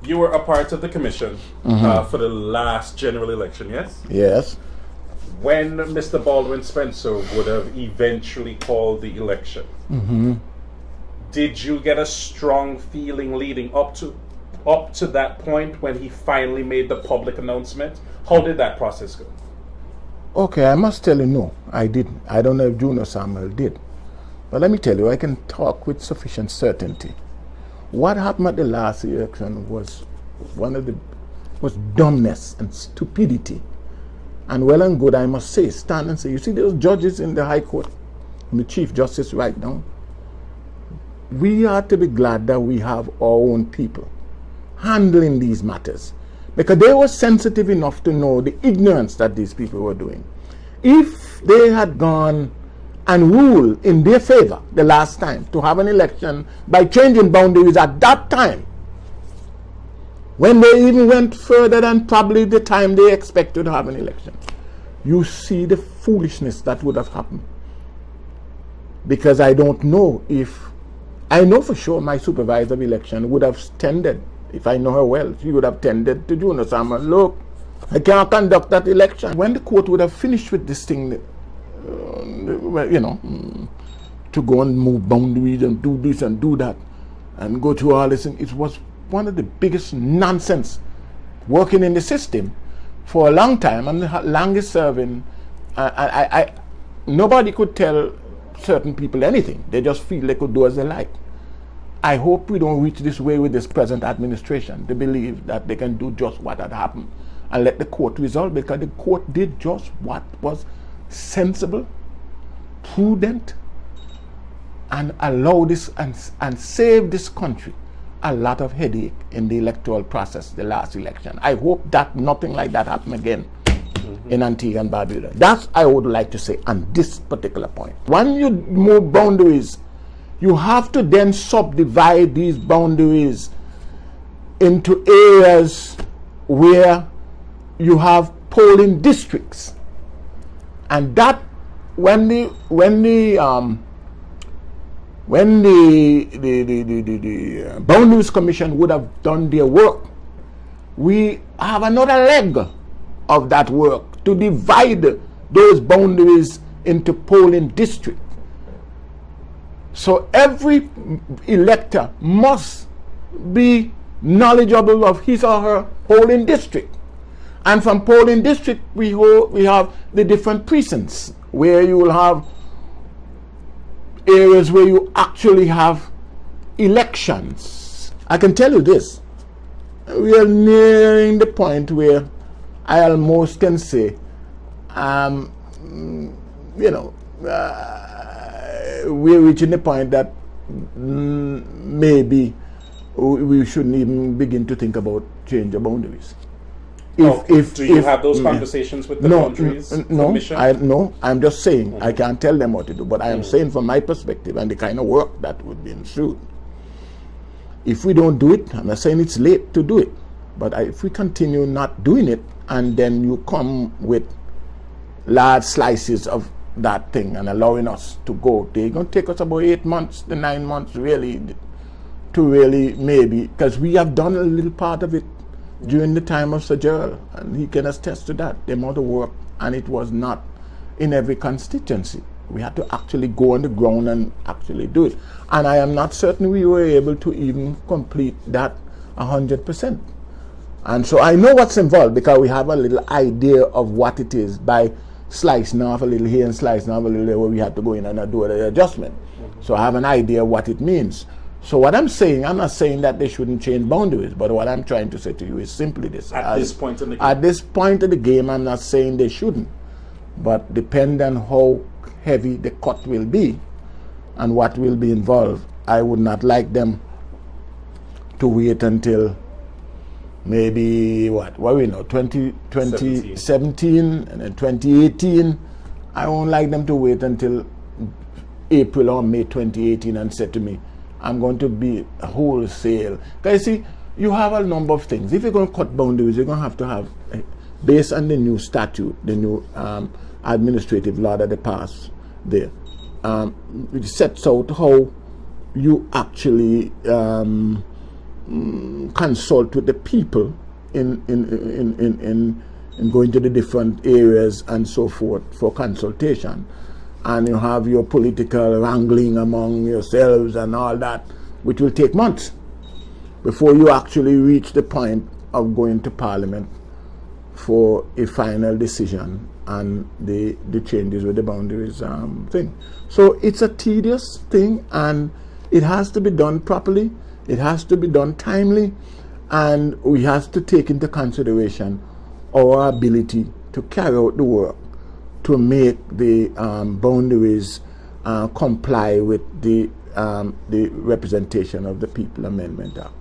You were a part of the commission for the last general election, yes? Yes. When Mr. Baldwin Spencer would have eventually called the election, did you get a strong feeling leading up to that point when he finally made the public announcement? How did that process go? Okay, I must tell you, no, I didn't. I don't know if Junior Samuel did. But let me tell you, I can talk with sufficient certainty. What happened at the last election was dumbness and stupidity. And well and good, I must say, stand and say, you see those judges in the High Court, and the Chief Justice right now, we are to be glad that we have our own people handling these matters, because they were sensitive enough to know the ignorance that these people were doing. If they had gone and ruled in their favor the last time to have an election by changing boundaries at that time, when they even went further than probably the time they expected to have an election, you see the foolishness that would have happened. Because I don't know if, I know for sure my supervisor of election would have tended, if I know her well, she would have tended to Junior Samuel, look, I can't conduct that election. When the court would have finished with this thing, to go and move boundaries and do this and do that and go through all this, and it was one of the biggest nonsense working in the system for a long time. I'm the longest serving. Nobody could tell certain people anything. They just feel they could do as they like. I hope we don't reach this way with this present administration to believe that they can do just what had happened and let the court resolve, because the court did just what was sensible, prudent, and allow this and save this country a lot of headache in the electoral process, the last election. I hope that nothing like that happen again in Antigua and Barbuda. That's I would like to say on this particular point. When you move boundaries, you have to then subdivide these boundaries into areas where you have polling districts, and that when the Boundaries Commission would have done their work, we have another leg of that work to divide those boundaries into polling districts. So every elector must be knowledgeable of his or her polling district. And from polling district, we have the different precincts, where you will have areas where you actually have elections. I can tell you this, we are nearing the point where I almost can say, we're reaching the point that maybe we shouldn't even begin to think about change of boundaries. Do you have those conversations with the Boundaries Commission? No, I'm just saying, I can't tell them what to do, but I am saying from my perspective and the kind of work that would be ensued. If we don't do it, I'm not saying it's late to do it, but if we continue not doing it, and then you come with large slices of that thing and allowing us to go, they're going to take us about 8 months to 9 months really to really maybe, because we have done a little part of it during the time of Sir Gerald, and he can attest to that, the amount of work, and it was not in every constituency. We had to actually go on the ground and actually do it. And I am not certain we were able to even complete that 100%. And so I know what's involved, because we have a little idea of what it is by slicing off a little here and slicing off a little there, where we had to go in and do the adjustment. So I have an idea what it means. So what I'm saying, I'm not saying that they shouldn't change boundaries, but what I'm trying to say to you is simply this. At this point in the game? At this point of the game, I'm not saying they shouldn't, but depend on how heavy the cut will be and what will be involved. I would not like them to wait until maybe, 2017 and then 2018. I won't like them to wait until April or May 2018 and say to me, I'm going to be wholesale. Because you see, you have a number of things. If you're going to cut boundaries, you're going to have, based on the new statute, the new administrative law that they passed there, it sets out how you actually consult with the people in going to the different areas and so forth for consultation, and you have your political wrangling among yourselves and all that, which will take months before you actually reach the point of going to Parliament for a final decision and the changes with the boundaries thing. So it's a tedious thing, and it has to be done properly, it has to be done timely, and we have to take into consideration our ability to carry out the work to make the boundaries comply with the Representation of the People Amendment Act.